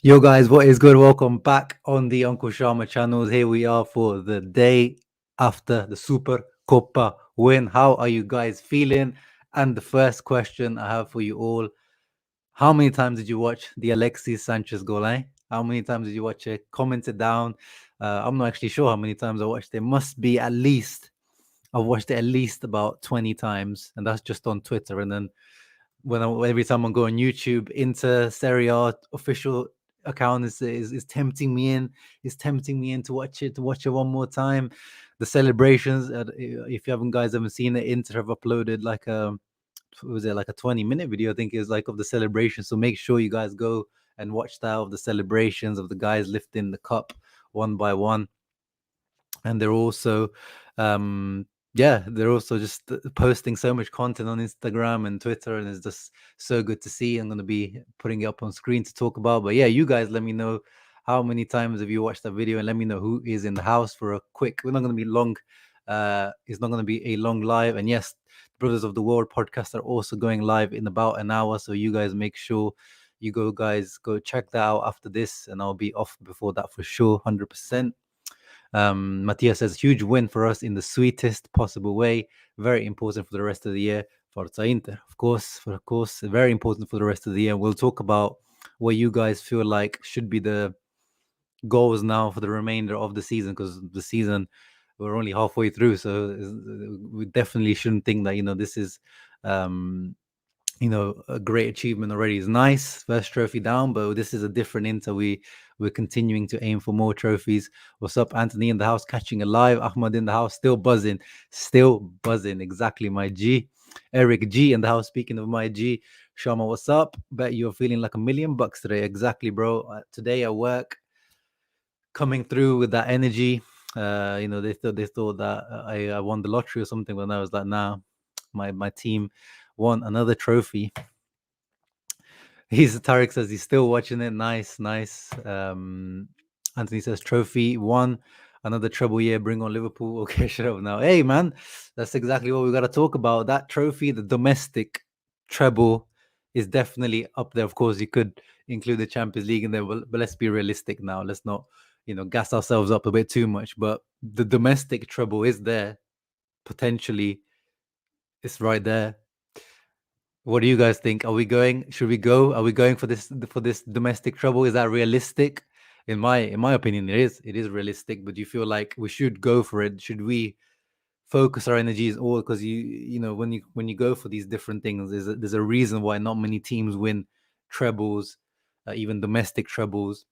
Yo guys, what is good? Welcome back on the Uncle Sharma channels. Here we are for the day after the Supercoppa win. How are you guys feeling? And the first question I have for you all, how many times did you watch the Alexis Sanchez goal, eh? How many times did you watch it? Comment it down. I'm not actually sure how many times I watched it. Must be at least, I've watched it at least about 20 times, and that's just on Twitter. And then every time I go on YouTube, Inter Serie A official account is tempting me in, to watch it one more time. The celebrations, if you haven't seen it, Inter have uploaded like was it like a 20-minute video, I think, is like of the celebration. So make sure you guys go and watch that, of the celebrations of the guys lifting the cup one by one. And they're also they're also just posting so much content on Instagram and Twitter, and it's just so good to see. I'm going to be putting it up on screen to talk about. But yeah, you guys let me know how many times have you watched that video, and let me know who is in the house for a quick, we're not going to be long, it's not going to be a long live. And yes, Brothers of the World podcast are also going live in about an hour, so you guys make sure you go check that out after this, and I'll be off before that for sure, 100%. Matthias says, huge win for us in the sweetest possible way. Very important for the rest of the year. Forza Inter, of course, very important for the rest of the year. We'll talk about what you guys feel like should be the goals now for the remainder of the season, because the season, we're only halfway through, so we definitely shouldn't think that this is a great achievement already. Is nice, first trophy down, but this is a different Inter. We're continuing to aim for more trophies. What's up, Anthony in the house, catching a live. Ahmad in the house, still buzzing. Exactly, my G. Eric G in the house, speaking of my G. Shama, what's up? Bet you're feeling like $1,000,000 today. Exactly, bro. Today at work, coming through with that energy. They thought that I won the lottery or something, but I was like, nah, my team won another trophy. Tariq says he's still watching it. Nice. Anthony says trophy won, another treble year. Bring on Liverpool. Okay, shut up now. Hey man, that's exactly what we got to talk about. That trophy, the domestic treble, is definitely up there. Of course, you could include the Champions League in there, but let's be realistic now. Let's not gas ourselves up a bit too much. But the domestic treble is there. Potentially, it's right there. What do you guys think? Are we going? Should we go? Are we going for this domestic trouble? Is that realistic? In my opinion, it is. It is realistic. But do you feel like we should go for it? Should we focus our energies all? Because when you go for these different things, there's a reason why not many teams win trebles, even domestic trebles,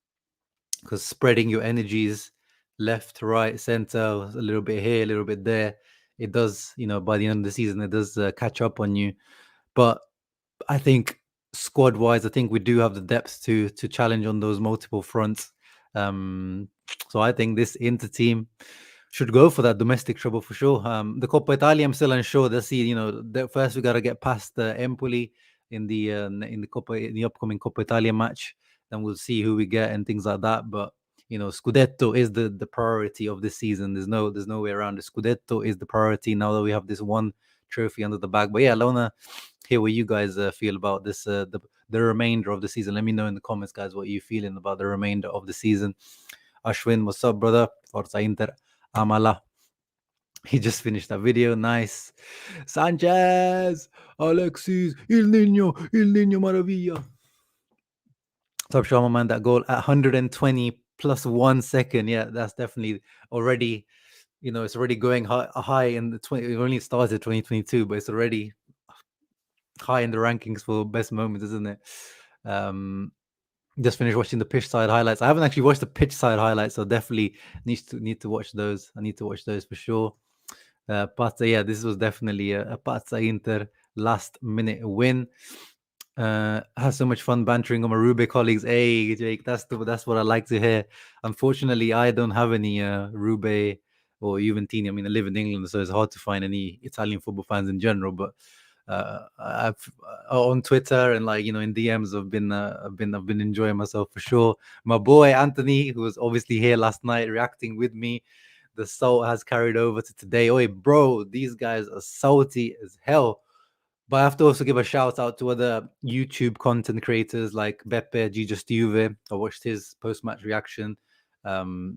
because spreading your energies left, right, center, a little bit here, a little bit there, it does. By the end of the season, it does catch up on you. But I think squad-wise, I think we do have the depth to challenge on those multiple fronts. So I think this Inter team should go for that domestic trouble for sure. The Coppa Italia, I'm still unsure. Let's see. First we got to get past Empoli in the upcoming Coppa Italia match. Then we'll see who we get and things like that. But Scudetto is the priority of this season. There's no way around it. Scudetto is the priority now that we have this one trophy under the bag. But yeah, Lona, hear what you guys feel about this, the remainder of the season. Let me know in the comments, guys, what you're feeling about the remainder of the season. Ashwin, what's up, brother? Forza Inter, Amala. He just finished that video. Nice. Sanchez, Alexis, Il Niño Maravilla. Top Sharma, man, that goal at 120 plus 1 second. Yeah, that's definitely already, it's already going high in the 20. It only started 2022, but it's already high in the rankings for best moments, isn't it? Just finished watching the pitch side highlights. I haven't actually watched the pitch side highlights, so definitely need to watch those. I need to watch those for sure. Pazza, yeah, this was definitely a Pazza Inter last minute win. Had so much fun bantering on my Rube colleagues. Hey, Jake, that's what I like to hear. Unfortunately, I don't have any Rube or Juventini. I mean, I live in England, so it's hard to find any Italian football fans in general. But I've on Twitter and in DMs, I've been enjoying myself for sure. My boy Anthony, who was obviously here last night reacting with me, the salt has carried over to today. Oi, bro, these guys are salty as hell. But I have to also give a shout out to other YouTube content creators like Beppe G Just Juve. I watched his post match reaction.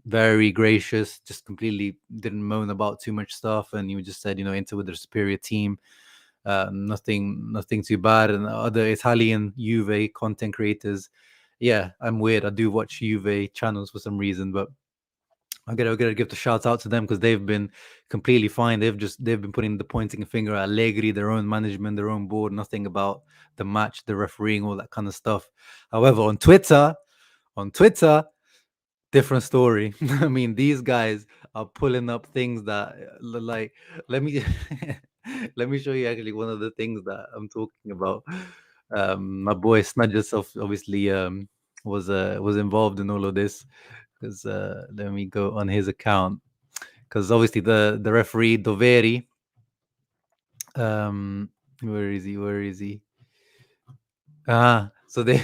Very gracious, just completely didn't moan about too much stuff, and he just said, Inter with their superior team, nothing too bad. And other Italian Juve content creators, yeah, I'm weird. I do watch Juve channels for some reason, but I gotta give the shout out to them because they've been completely fine. They've been putting the pointing finger at Allegri, their own management, their own board, nothing about the match, the refereeing, all that kind of stuff. However, on Twitter, different story. I mean, these guys are pulling up things that like let me let me show you actually one of the things that I'm talking about. My boy Snudges obviously was involved in all of this because let me go on his account because obviously the referee Doveri, where is he? So they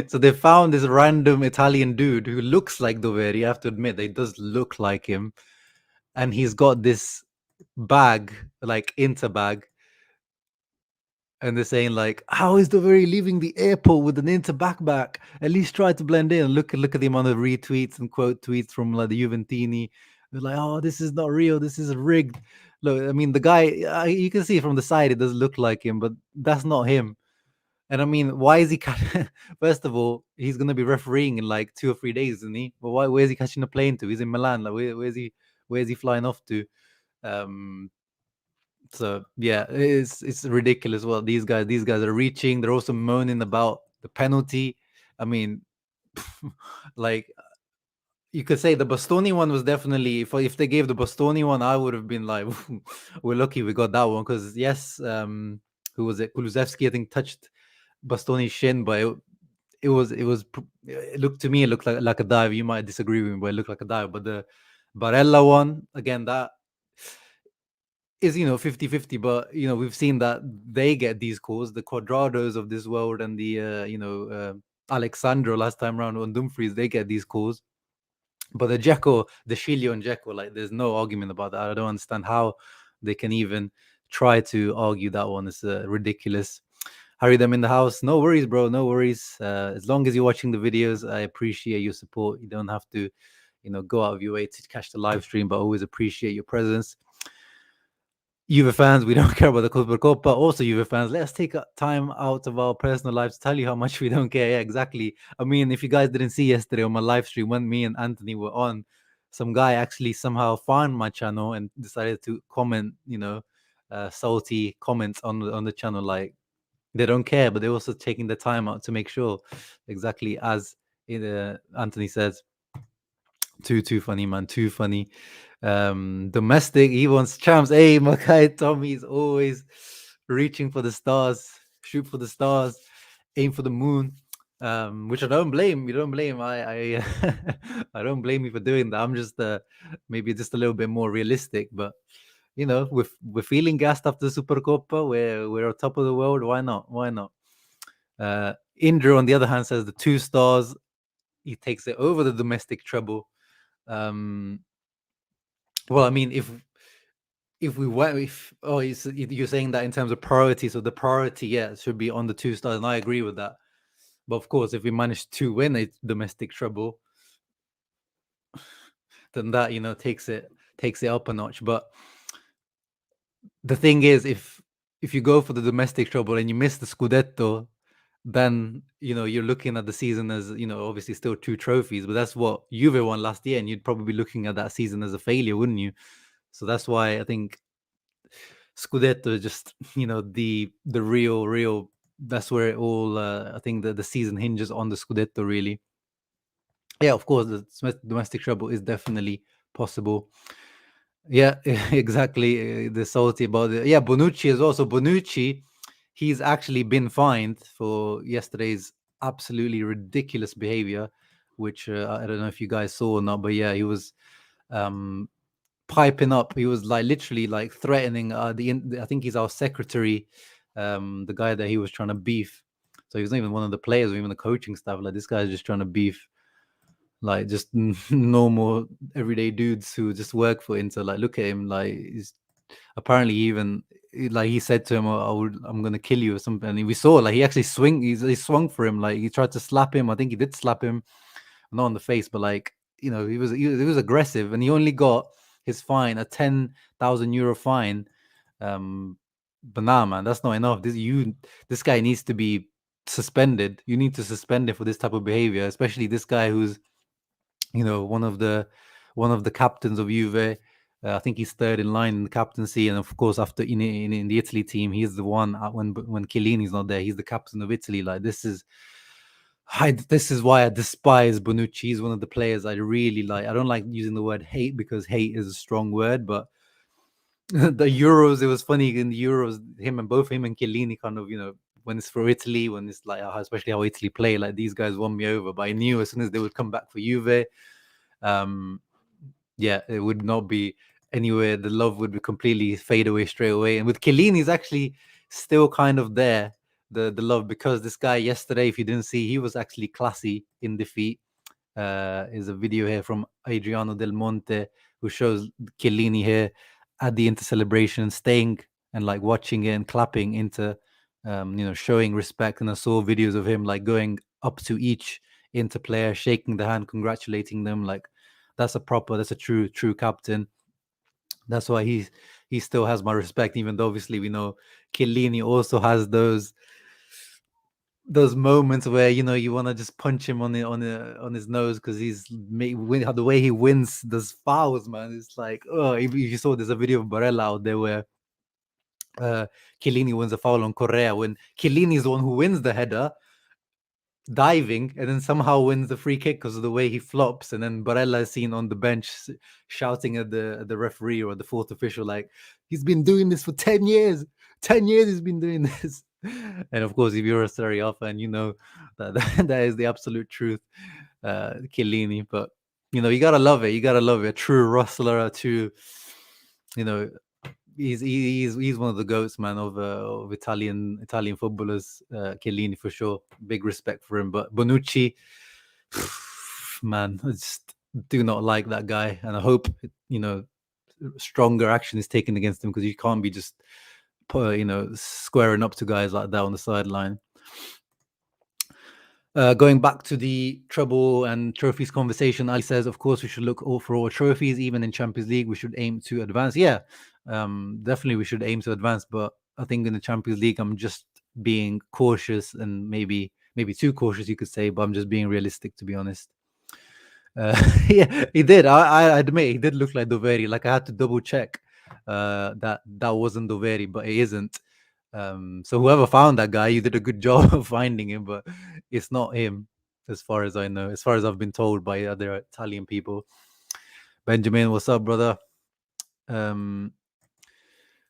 so they found this random Italian dude who looks like Doveri. I have to admit, he does look like him, and he's got this bag, like Inter bag, and they're saying like, "How is Doveri leaving the airport with an Inter backpack? At least try to blend in." Look at the amount of retweets and quote tweets from like the Juventini. They're like, "Oh, this is not real. This is rigged." Look, I mean, the guy, you can see from the side, it does look like him, but that's not him. And I mean, why is he? First of all, he's gonna be refereeing in like 2 or 3 days, isn't he? But why? Where's he catching a plane to? He's in Milan. Like, where's he? Where's he flying off to? Um, so yeah, it's ridiculous. Well, these guys are reaching. They're also moaning about the penalty. I mean, like you could say the Bastoni one was definitely if they gave the Bastoni one, I would have been like, we're lucky we got that one because yes, who was it? Kulusevski, I think, touched Bastoni's shin, but it looked to me, it looked like a dive. You might disagree with me, but it looked like a dive. But the Barella one, again, that is 50-50. But we've seen that they get these calls, the Quadrados of this world, and the Alexandro last time around on Dumfries, they get these calls. But the Dzeko, the Shilio and Dzeko, like there's no argument about that. I don't understand how they can even try to argue that one. It's ridiculous. Harry them in the house. No worries, bro. No worries. As long as you're watching the videos, I appreciate your support. You don't have to, go out of your way to catch the live stream, but always appreciate your presence. Juve fans, we don't care about the Supercoppa. Also, Juve fans, let us take time out of our personal lives to tell you how much we don't care. Yeah, exactly. I mean, if you guys didn't see yesterday on my live stream when me and Anthony were on, some guy actually somehow found my channel and decided to comment, salty comments on the channel. Like they don't care, but they're also taking the time out to make sure, exactly as Anthony says. Too funny, man. Too funny. Domestic, he wants champs. Hey, my guy Tommy's always reaching for the stars, shoot for the stars, aim for the moon. Which I don't blame. You don't blame. I I don't blame you for doing that. I'm just maybe just a little bit more realistic, but we're feeling gassed after the Supercoppa. We're on top of the world. Why not? Why not? Indra, on the other hand, says the 2 stars. He takes it over the domestic treble. Well, I mean, if we went, if you're saying that in terms of priority, so the priority, yeah, should be on the 2 stars, and I agree with that. But of course, if we manage to win a domestic treble, then that takes it up a notch. But the thing is, if you go for the domestic treble and you miss the Scudetto, then you're looking at the season as obviously still 2 trophies, but that's what Juve won last year, and you'd probably be looking at that season as a failure, wouldn't you? So that's why I think Scudetto is just the real. That's where it all. I think the season hinges on the Scudetto, really. Yeah, of course, the domestic treble is definitely possible. Yeah, exactly. The salty about it. Yeah, Bonucci is also Bonucci. He's actually been fined for yesterday's absolutely ridiculous behavior, which I don't know if you guys saw or not, but yeah, he was piping up. He was like literally like threatening I think he's our secretary, the guy that he was trying to beef. So he was not even one of the players or even the coaching staff. Like this guy's just trying to beef, like just normal everyday dudes who just work for Inter. Like look at him, like he's apparently even like he said to him, I'm gonna kill you or something. And we saw like he actually he swung for him, like he tried to slap him. I think he did slap him, not on the face, but like he was aggressive, and he only got his fine, a 10,000 euro fine. Um, but nah, man, that's not enough. This guy needs to be suspended. You need to suspend him for this type of behavior, especially this guy who's one of the captains of Juve. I think he's third in line in the captaincy, and of course, after in the Italy team, he's the one when Chiellini's not there. He's the captain of Italy. Like this is why I despise Bonucci. He's one of the players I really like. I don't like using the word hate because hate is a strong word, but the Euros, it was funny in the Euros, both him and Chiellini kind of, when it's for Italy, when it's like, especially how Italy play, like these guys won me over. But I knew as soon as they would come back for Juve, um, yeah, it would not be anywhere. The love would be completely fade away straight away. And with Chiellini, he's actually still kind of there, the love, because this guy yesterday, if you didn't see, he was actually classy in defeat. Is a video here from Adriano Del Monte who shows Chiellini here at the Inter celebration, staying and like watching it and clapping into, showing respect. And I saw videos of him like going up to each Inter player, shaking the hand, congratulating them. Like that's a true captain. That's why he still has my respect, even though obviously we know Chiellini also has those moments where you want to just punch him on his nose because the way he wins those fouls, man. It's like, oh, if you saw, there's a video of Barella out there where Chiellini wins a foul on Correa when Chiellini is the one who wins the header, diving, and then somehow wins the free kick because of the way he flops. And then Barella is seen on the bench shouting at the referee or the fourth official, like, he's been doing this for 10 years. 10 years he's been doing this. And of course, if you're a Serie A fan, you know that is the absolute truth, Chiellini. But you gotta love it. You gotta love it. A true rustler, a true, you know, he's one of the goats, man, of Italian footballers. Chiellini for sure. Big respect for him. But Bonucci, man, I just do not like that guy, and I hope stronger action is taken against him, because you can't be just squaring up to guys like that on the sideline. Going back to the treble and trophies conversation, Ali says, of course, we should look for all trophies, even in Champions League. We should aim to advance. Yeah, definitely we should aim to advance. But I think in the Champions League, I'm just being cautious, and maybe too cautious, you could say. But I'm just being realistic, to be honest. Yeah, he did. I admit he did look like Doveri. Like I had to double check that wasn't Doveri, but it isn't. So whoever found that guy, you did a good job of finding him, but it's not him, as far as I know, as far as I've been told by other Italian people. Benjamin, what's up, brother?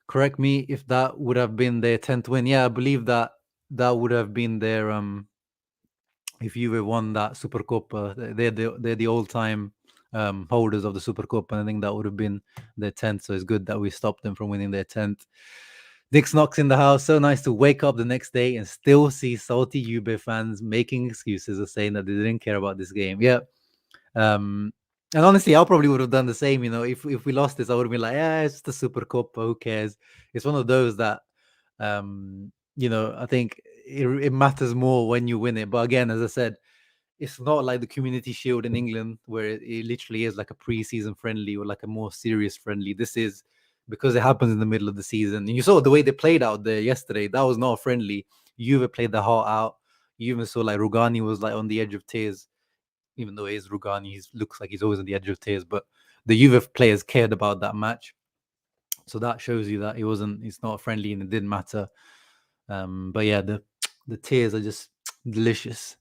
Correct me if that would have been their 10th win. Yeah, I believe that would have been their if you were won that Supercoppa. They're the all-time holders of the Supercoppa, and I think that would have been their 10th. So it's good that we stopped them from winning their 10th. Dix knocks in the house. So nice to wake up the next day and still see salty Juve fans making excuses of saying that they didn't care about this game. Yeah. And honestly, I probably would have done the same. If we lost this, I would have been like, it's just a Supercoppa. Who cares? It's one of those that, I think it matters more when you win it. But again, as I said, it's not like the Community Shield in England, where it literally is like a pre-season friendly or like a more serious friendly. This is because it happens in the middle of the season. And you saw the way they played out there yesterday. That was not friendly. Juve played the heart out. You even saw like Rugani was like on the edge of tears, even though it is Rugani. He looks like he's always on the edge of tears. But the Juve players cared about that match. So that shows you that it's not friendly and it didn't matter. But yeah, the tears are just delicious.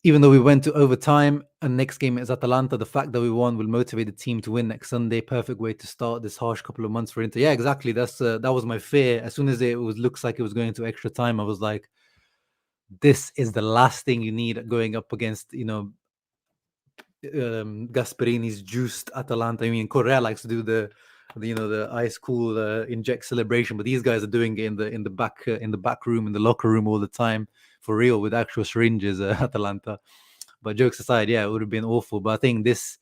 Even though we went to overtime and next game is Atalanta, the fact that we won will motivate the team to win next Sunday. Perfect way to start this harsh couple of months for Inter. Yeah, exactly. That was my fear. As soon as looks like it was going to extra time, I was like, this is the last thing you need going up against, Gasperini's juiced Atalanta. I mean, Correa likes to do the ice cool inject celebration, but these guys are doing it in the back room, in the locker room all the time, for real, with actual syringes, Atalanta. But jokes aside, yeah, it would have been awful. But I think this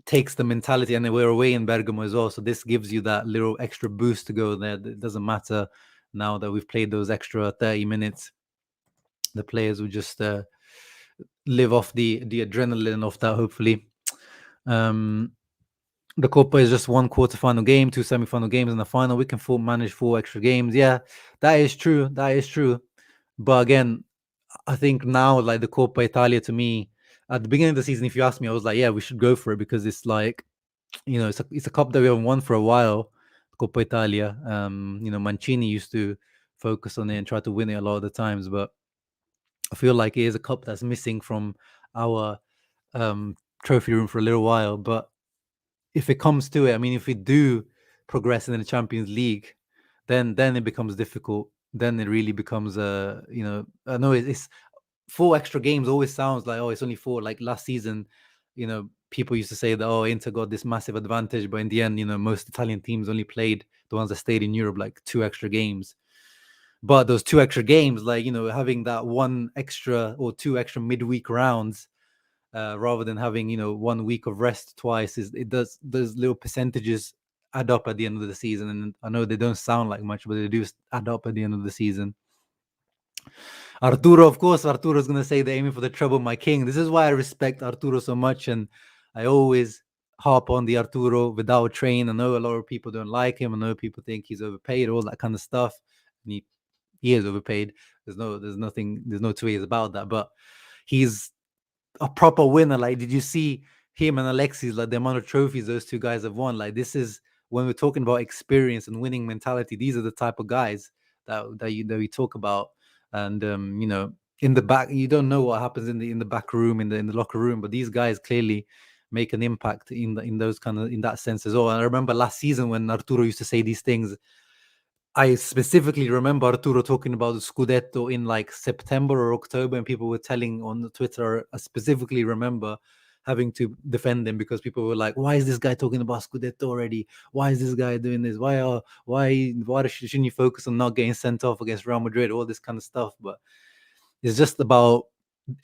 takes the mentality, and we're away in Bergamo as well, so this gives you that little extra boost to go there. It doesn't matter now that we've played those extra 30 minutes. The players will just live off the adrenaline of that, hopefully. The Copa is just one quarterfinal game, two semi-final games, and the final. We can manage 4 extra games. Yeah, that is true. That is true. But again, I think now, like the Coppa Italia, to me, at the beginning of the season, if you asked me, I was like, yeah, we should go for it because it's like, it's a cup that we haven't won for a while, Coppa Italia. Mancini used to focus on it and try to win it a lot of the times, but I feel like it is a cup that's missing from our trophy room for a little while. But if it comes to it, I mean, if we do progress in the Champions League, then it becomes difficult. Then it really becomes I know it's 4 extra games always sounds like, oh, it's only 4. Like last season, people used to say that, oh, Inter got this massive advantage, but in the end, most Italian teams only played, the ones that stayed in Europe, like 2 extra games. But those 2 extra games, like, having that 1 extra or 2 extra midweek rounds, rather than having 1 week of rest twice, does those little percentages add up at the end of the season. And I know they don't sound like much, but they do add up at the end of the season. Arturo, of course, Arturo's going to say they're aiming for the treble, my king. This is why I respect Arturo so much, and I always harp on the Arturo without train. I know a lot of people don't like him. I know people think he's overpaid, all that kind of stuff. And he is overpaid. There's no two ways about that. But he's a proper winner. Like, did you see him and Alexis, like the amount of trophies those two guys have won? Like, this is when we're talking about experience and winning mentality. These are the type of guys that we talk about. And in the back, you don't know what happens in the back room, in the locker room, but these guys clearly make an impact in that sense as well. And I remember last season when Arturo used to say these things, I specifically remember Arturo talking about the Scudetto in like September or October, and people were telling on Twitter. I specifically remember having to defend him because people were like, "Why is this guy talking about Scudetto already? Why is this guy doing this? Why shouldn't you focus on not getting sent off against Real Madrid? All this kind of stuff." But it's just about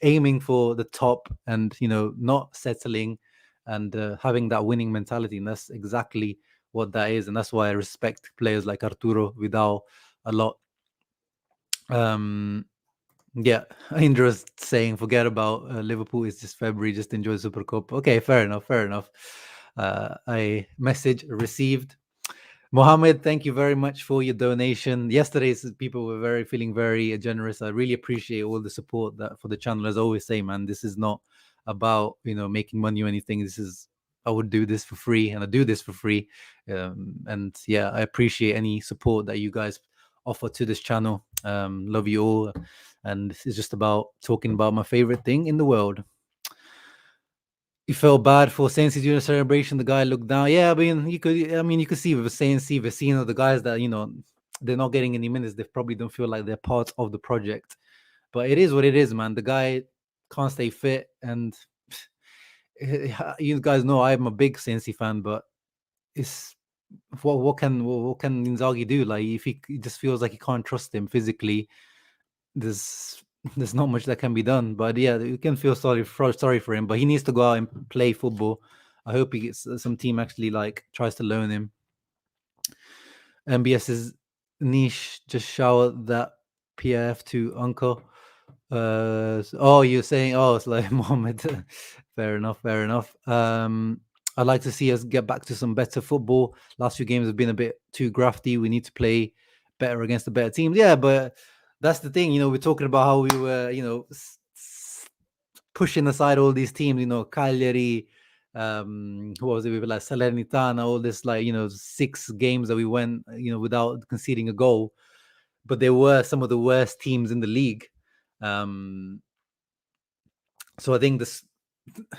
aiming for the top and not settling and having that winning mentality, and that's exactly what that is. And that's why I respect players like Arturo Vidal a lot. Yeah, Indra's saying forget about Liverpool, it's just February, just enjoy Supercoppa. Okay, fair enough. I message received. Mohammed, thank you very much for your donation. Yesterday, people were feeling very generous. I really appreciate all the support that for the channel. As I always say, man, this is not about making money or anything. This is, I would do this for free, and I do this for free. And yeah, I appreciate any support that you guys offer to this channel. Love you all, and it's just about talking about my favorite thing in the world. You felt bad for Sensi during the celebration. The guy looked down. Yeah, you could see with Sensi, Vecino, the guys that they're not getting any minutes. They probably don't feel like they're part of the project. But it is what it is, man. The guy can't stay fit, and you guys know I'm a big Sensi fan. But it's what can Inzaghi do? Like, if he just feels like he can't trust him physically, there's not much that can be done. But yeah, you can feel sorry for him, but he needs to go out and play football. I hope he gets some team actually like tries to loan him. MBS's niche just showered that PIF to Uncle. You're saying, it's like Mohammed. Fair enough. I'd like to see us get back to some better football. Last few games have been a bit too grafty. We need to play better against the better teams. Yeah, but that's the thing. We're talking about how we were, pushing aside all these teams. Cagliari, who was it? We were like Salernitana, all this, like 6 games that we went, without conceding a goal. But they were some of the worst teams in the league. So I think this,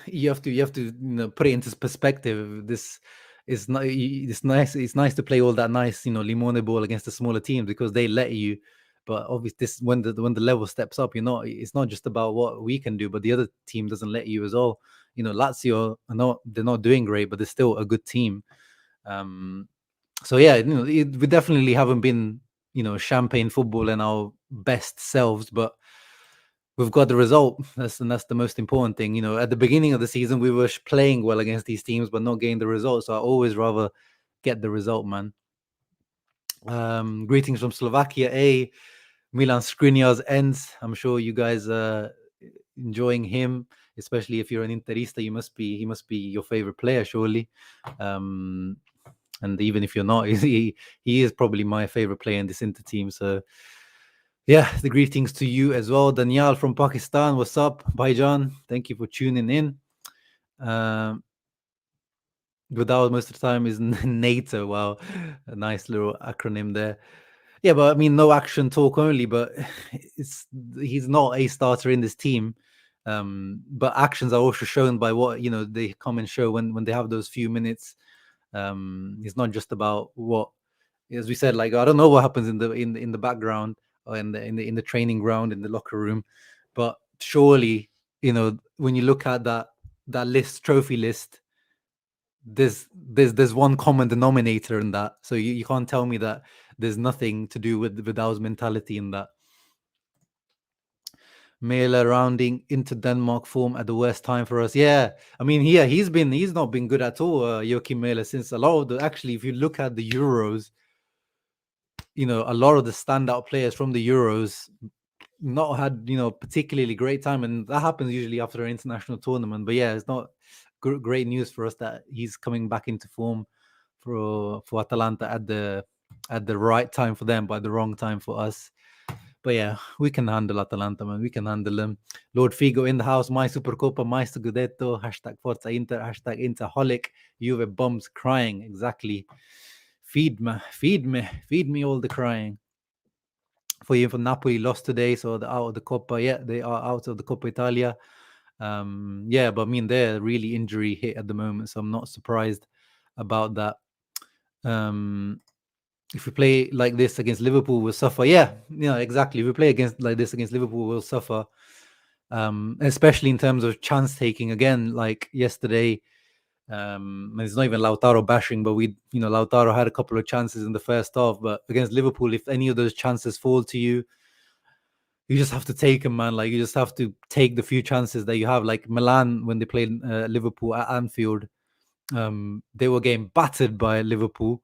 you have to put it into perspective. This is not, it's nice. It's nice to play all that nice limone ball against the smaller teams because they let you. But obviously, this when the level steps up, it's not just about what we can do, but the other team doesn't let you as well. Lazio, they're not doing great, but they're still a good team. So yeah, we definitely haven't been champagne football in our best selves, but we've got the result. That's the most important thing. At the beginning of the season, we were playing well against these teams, but not getting the result. So I always rather get the result, man. Greetings from Slovakia. Milan Skriniar's ends. I'm sure you guys are enjoying him, especially if you're an Interista. He must be your favorite player, surely. And even if you're not, he is probably my favorite player in this Inter team. So yeah, the greetings to you as well. Daniel from Pakistan, what's up? Bhaijan, thank you for tuning in. Without most of the time is NATO. Wow, a nice little acronym there. Yeah, but I mean, no action talk only. But he's not a starter in this team. But actions are also shown by what they come and show when they have those few minutes. It's not just about what, as we said. Like, I don't know what happens in the background or in the training ground, in the locker room, but surely when you look at that trophy list, there's one common denominator in that. So you can't tell me that there's nothing to do with Vidal's mentality in that. Mailer rounding into Denmark form at the worst time for us. Yeah, I mean, he's not been good at all, Joachim Mailer, since a lot of actually, if you look at the Euros, a lot of the standout players from the Euros not had particularly great time, and that happens usually after an international tournament. But yeah, it's not great news for us that he's coming back into form for Atalanta at the right time for them, but at the wrong time for us. But yeah, we can handle Atalanta, man. We can handle them. Lord Figo in the house. My Supercoppa, my Scudetto. Hashtag Forza Inter. Hashtag Interholic. Juve bums crying. Exactly. Feed me all the crying. For Napoli lost today, so they're out of the Coppa. Yeah, they are out of the Coppa Italia. Yeah, but I mean, they're really injury hit at the moment, so I'm not surprised about that. If we play like this against Liverpool, we'll suffer. Yeah, exactly. If we play like this against Liverpool, we'll suffer. Especially in terms of chance taking. Again, like yesterday, it's not even Lautaro bashing, but Lautaro had a couple of chances in the first half. But against Liverpool, if any of those chances fall to you, you just have to take them, man. Like, you just have to take the few chances that you have. Like Milan, when they played Liverpool at Anfield, they were getting battered by Liverpool,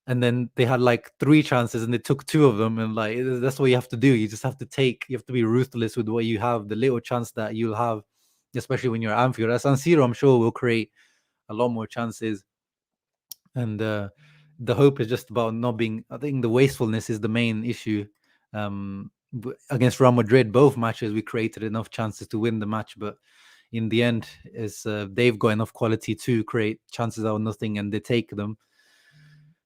and then they had like 3 chances and they took 2 of them. And like, that's what you have to do. You just have to you have to be ruthless with what you have, the little chance that you'll have, especially when you're at Anfield. At San Siro, I'm sure will create a lot more chances. And the hope is just about not being, I think the wastefulness is the main issue. Against Real Madrid, both matches we created enough chances to win the match, but in the end, they've got enough quality to create chances out of nothing, and they take them.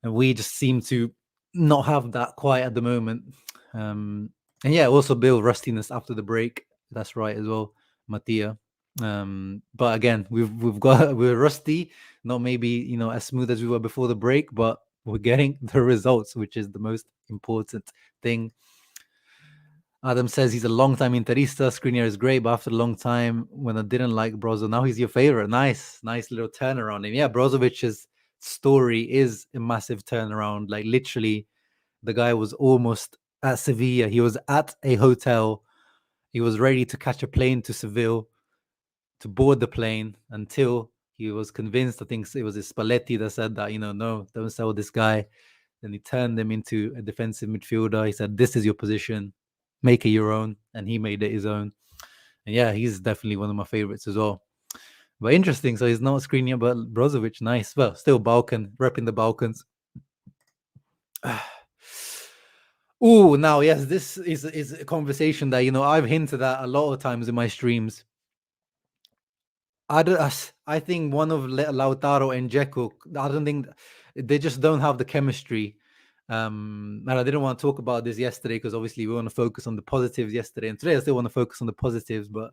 And we just seem to not have that quite at the moment. And yeah, also build rustiness after the break. That's right as well, Mattia. But again, we're rusty, not maybe as smooth as we were before the break, but we're getting the results, which is the most important thing. Adam says he's a long-time Interista. Skriniar is great, but after a long time, when I didn't like Brozo, now he's your favorite. Nice little turnaround. And yeah, Brozovic's story is a massive turnaround. Like, literally, the guy was almost at Sevilla. He was at a hotel. He was ready to catch a plane to Seville, to board the plane, until he was convinced. I think it was Spalletti that said that, no, don't sell this guy. Then he turned him into a defensive midfielder. He said, this is your position, make it your own. And he made it his own. And yeah, he's definitely one of my favorites as well. But interesting. So he's not Skriniar, but Brozovic. Nice. Well, still Balkan, repping the Balkans. Oh, now, yes, this is a conversation that, I've hinted at a lot of times in my streams. I think one of Lautaro and Dzeko, I don't think they just don't have the chemistry. And I didn't want to talk about this yesterday because obviously we want to focus on the positives yesterday, and today I still want to focus on the positives. But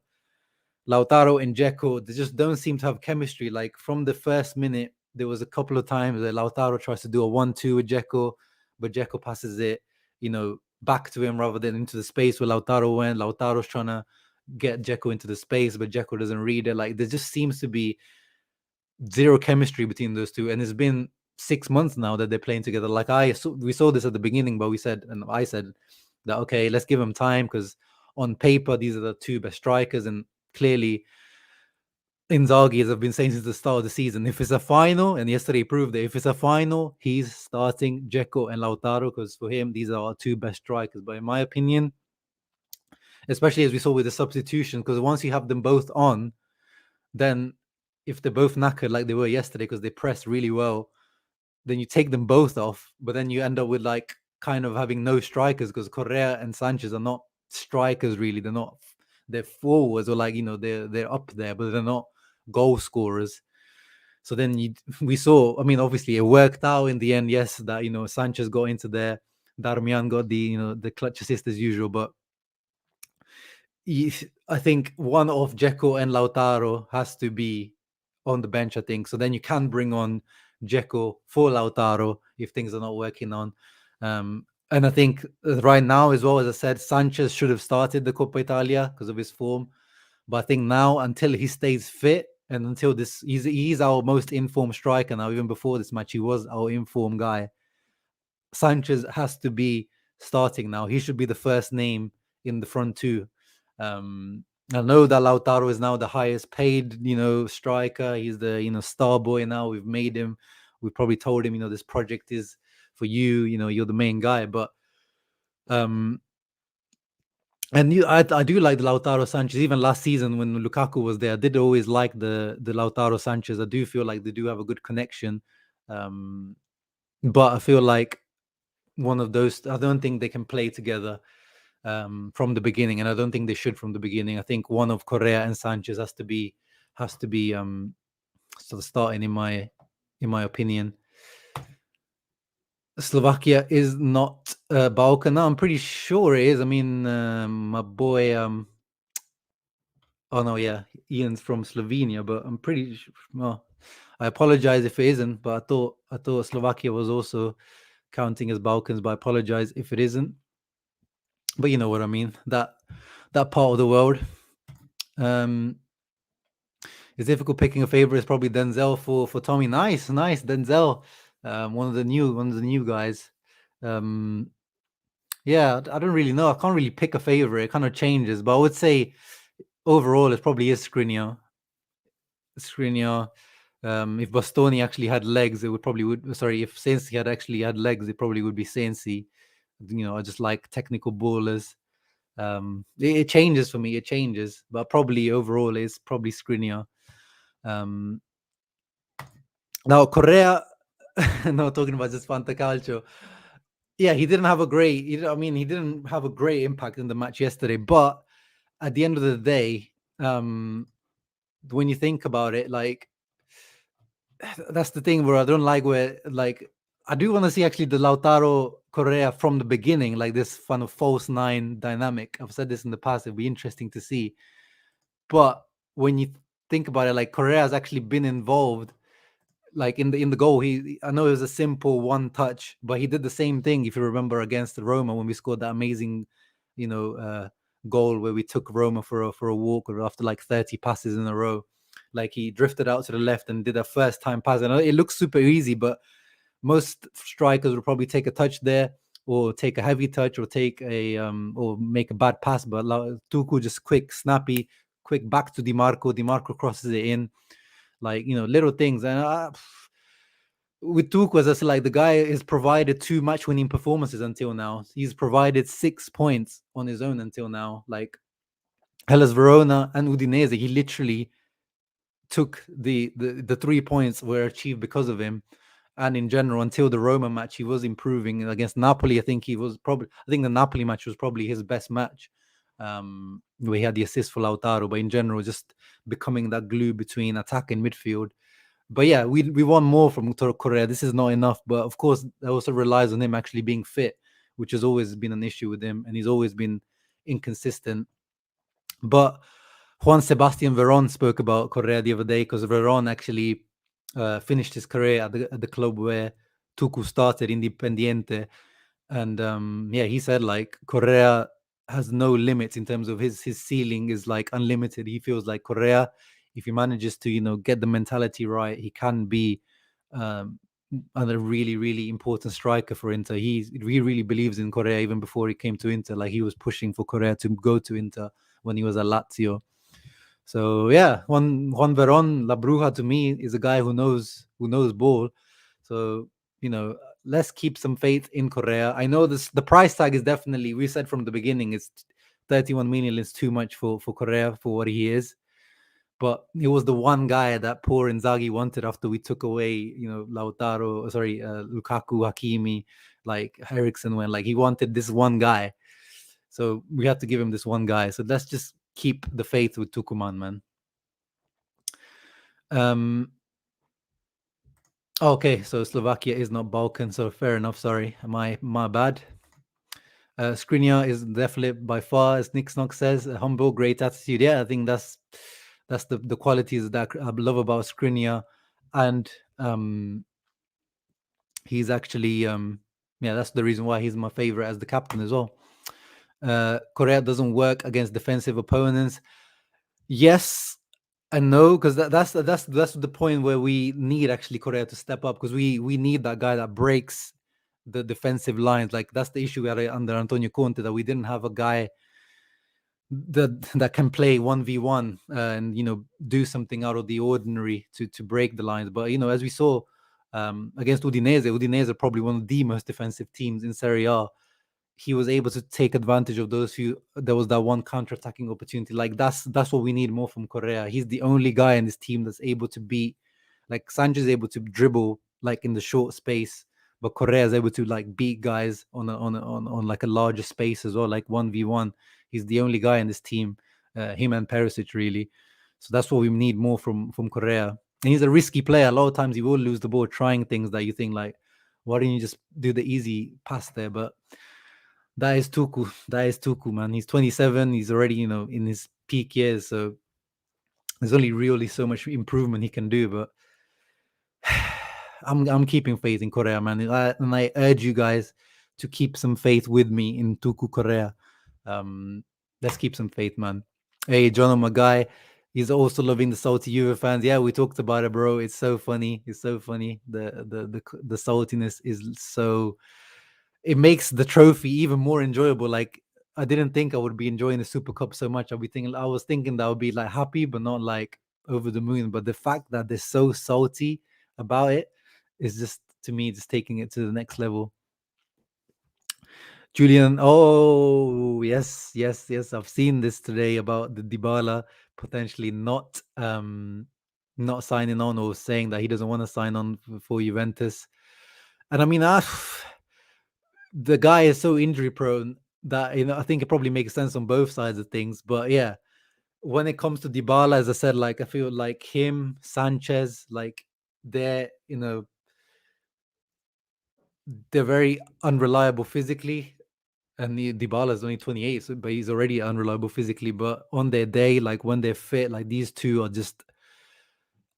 Lautaro and Dzeko, they just don't seem to have chemistry. Like, from the first minute, there was a couple of times that Lautaro tries to do a 1-2 with Dzeko, but Dzeko passes it, back to him rather than into the space where Lautaro went. Lautaro's trying to get Dzeko into the space, but Dzeko doesn't read it. Like, there just seems to be zero chemistry between those two, and it's been 6 months now that they're playing together. Like, we saw this at the beginning, but I said that, okay, let's give them time, because on paper, these are the two best strikers, and clearly Inzaghi, as I've been saying since the start of the season, if it's a final, and yesterday proved that if it's a final, he's starting Dzeko and Lautaro, because for him, these are our two best strikers. But in my opinion, especially as we saw with the substitution, because once you have them both on, then if they're both knackered like they were yesterday because they pressed really well, then you take them both off, but then you end up with like kind of having no strikers, because Correa and Sanchez are not strikers really. They're forwards, or like, they're up there, but they're not goal scorers. So then we saw, I mean, obviously it worked out in the end, yes, that Sanchez got into there, Darmian got the clutch assist as usual, but I think one of Dzeko and Lautaro has to be on the bench, I think. So then you can bring on Dzeko for Lautaro if things are not working on. And I think right now as well, as I said, Sanchez should have started the Coppa Italia because of his form. But I think now, until he stays fit and until he's our most informed striker now. Even before this match, he was our informed guy. Sanchez has to be starting now. He should be the first name in the front two. I know that Lautaro is now the highest paid, striker. He's the, star boy now. We've made him. We probably told him, this project is for you. You're the main guy. But and I do like the Lautaro Sanchez. Even last season when Lukaku was there, I did always like the Lautaro Sanchez. I do feel like they do have a good connection. But I feel like one of those, I don't think they can play together from the beginning, and I don't think they should from the beginning. I think one of Correa and Sanchez has to be sort of starting in my opinion. Slovakia is not Balkan. No, I'm pretty sure it is. I mean, my boy. Oh no, yeah, Ian's from Slovenia, but I'm pretty sure. Well, I apologize if it isn't, but I thought Slovakia was also counting as Balkans, but I apologize if it isn't. But you know what I mean. That part of the world. It's difficult picking a favorite. It's probably Denzel for Tommy. Nice Denzel. One of the new guys. Yeah, I don't really know. I can't really pick a favorite. It kind of changes, but I would say overall it probably is Skriniar. If Bastoni actually had legs, it would probably sorry, if Sensi had actually had legs, it probably would be Sensi. I just like technical ballers. It changes for me. It changes, but probably overall it's probably Skriniar. Now Correa, no, talking about just Fantacalcio. Yeah, he didn't have a great. He didn't have a great impact in the match yesterday. But at the end of the day, when you think about it, like that's the thing where I don't like I do want to see actually the Lautaro Correa from the beginning, like this kind of false nine dynamic. I've said this in the past. It'd be interesting to see. But when you think about it, like Correa has actually been involved, like in the goal. I know it was a simple one touch, but he did the same thing, if you remember, against Roma when we scored that amazing, goal where we took Roma for a walk after like 30 passes in a row. Like he drifted out to the left and did a first time pass. And it looks super easy, but most strikers would probably take a touch there, or take a heavy touch, or take or make a bad pass. But Tuku just quick, snappy, quick back to Di Marco. Di Marco crosses it in, like little things. And with Tuku, as I said, like the guy has provided 2 match-winning performances until now. He's provided 6 points on his own until now. Like Hellas Verona and Udinese, he literally took the 3 points were achieved because of him. And in general, until the Roma match, he was improving. Against Napoli, I think the Napoli match was probably his best match, where he had the assist for Lautaro. But in general, just becoming that glue between attack and midfield. But yeah, we want more from Correa. This is not enough. But of course, that also relies on him actually being fit, which has always been an issue with him. And he's always been inconsistent. But Juan Sebastian Veron spoke about Correa the other day, because Veron actually finished his career at the club where Tuku started, Independiente. And he said like Correa has no limits in terms of his ceiling is like unlimited. He feels like Correa, if he manages to get the mentality right, he can be and a really, really important striker for Inter. He really believes in Correa even before he came to Inter. Like he was pushing for Correa to go to Inter when he was at Lazio. So yeah, Juan Veron La Bruja to me is a guy who knows ball. So let's keep some faith in Correa. I know the price tag is definitely, we said from the beginning, it's 31 million is too much for Correa for what he is. But he was the one guy that poor Inzaghi wanted after we took away, Lukaku, Hakimi, like Eriksen went. Like he wanted this one guy. So we had to give him this one guy. So let's just keep the faith with Tucuman, man. Okay, so Slovakia is not Balkan, so fair enough. Sorry, my bad. Skriniar is definitely by far, as Nick Snock says, a humble, great attitude. Yeah, I think that's the qualities that I love about Skriniar, and he's actually that's the reason why he's my favorite as the captain as well. Correa doesn't work against defensive opponents. Yes and no, because that's the point where we need actually Correa to step up, because we need that guy that breaks the defensive lines. Like that's the issue we had under Antonio Conte, that we didn't have a guy that can play 1v1 and do something out of the ordinary to break the lines. But as we saw against Udinese are probably one of the most defensive teams in Serie A. He was able to take advantage of those few. There was that one counter-attacking opportunity. Like that's what we need more from Correa. He's the only guy in this team that's able to beat. Like Sanchez is able to dribble like in the short space, but Correa is able to like beat guys on like a larger space as well, like 1v1. He's the only guy in this team, him and Perisic really. So that's what we need more from Correa. And he's a risky player. A lot of times he will lose the ball trying things that you think like, why didn't you just do the easy pass there? But that is Tuku. That is Tuku, man. He's 27. He's already, in his peak years. So there's only really so much improvement he can do. But I'm keeping faith in Correa, man. And I urge you guys to keep some faith with me in Tuku Correa. Let's keep some faith, man. Hey, John, my guy. He's also loving the salty Juve fans. Yeah, we talked about it, bro. It's so funny. It's so funny. The saltiness is so. It makes the trophy even more enjoyable. Like I didn't think I would be enjoying the Super Cup so much. I was thinking that I would be like happy, but not like over the moon. But the fact that they're so salty about it is just, to me, just taking it to the next level. Julian, oh yes. I've seen this today about the Dybala potentially not signing on, or saying that he doesn't want to sign on for Juventus. And I mean, the guy is so injury prone that I think it probably makes sense on both sides of things. But yeah, when it comes to Dybala, as I said, like I feel like him, Sanchez, like they're they're very unreliable physically. And Dybala is only 28, but he's already unreliable physically. But on their day, like when they're fit, like these two are just